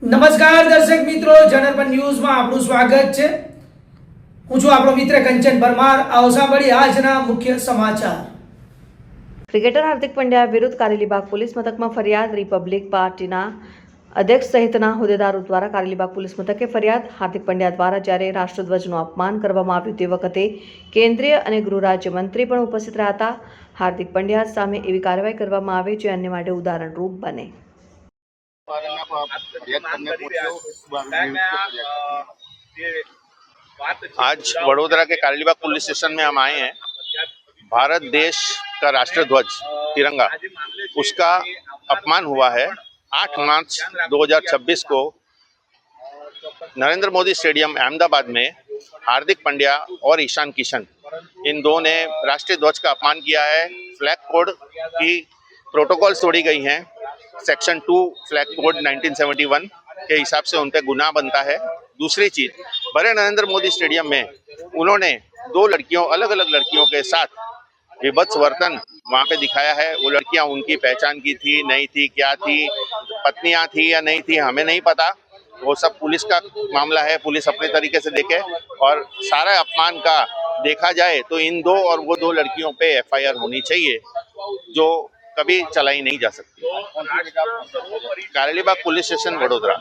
નમસ્કાર દર્શક મિત્રો, જનરપન ન્યૂઝમાં આપનું સ્વાગત છે। હું છું આપણો મિત્ર કંચન પરમાર। આવો સાંભળીએ આજના મુખ્ય સમાચાર। ક્રિકેટર હાર્દિક પંડ્યા વિરુદ્ધ કારેલીબાગ પોલીસ મથકમાં ફરિયાદ। રિપબ્લિક પાર્ટીના અધ્યક્ષ સહિતના હોદ્દેદારો દ્વારા કારેલીબાગ પોલીસ મથકે ફરિયાદ। હાર્દિક પંડ્યા દ્વારા જ્યારે રાષ્ટ્રધ્વજનું અપમાન કરવામાં આવ્યું તે વખતે કેન્દ્રીય અને ગૃહ રાજ્યમંત્રી પણ ઉપસ્થિત રહ્યા હતા। હાર્દિક પંડ્યા સામે એવી કાર્યવાહી કરવામાં આવે જે અન્ય માટે ઉદાહરણરૂપ બને। आज वडोदरा के कारेलीबाग पुलिस स्टेशन में हम आए हैं। भारत देश का राष्ट्रध्वज तिरंगा, उसका अपमान हुआ है। 8 मार्च 2026 को नरेंद्र मोदी स्टेडियम अहमदाबाद में हार्दिक पंड्या और ईशान किशन, इन दो ने राष्ट्रीय ध्वज का अपमान किया है। फ्लैग कोड की प्रोटोकॉल्स तोड़ी गई हैं। सेक्शन 2 फ्लैग कोड 1971 के हिसाब से उन पर गुनाह बनता है। दूसरी चीज, भरे नरेंद्र मोदी स्टेडियम में उन्होंने 2 लड़कियों, अलग अलग लड़कियों के साथ विभत्स वर्तन वहाँ पे दिखाया है। वो लड़कियां उनकी पहचान की थी, नहीं थी, क्या थी, पत्नियां थी या नहीं थी, हमें नहीं पता। वो सब पुलिस का मामला है, पुलिस अपने तरीके से देखे। और सारा अपमान का देखा जाए तो इन 2 और वो 2 लड़कियों पे FIR होनी चाहिए, जो कभी चलाई नहीं जा सकती। Karelibaug police station Vadodara.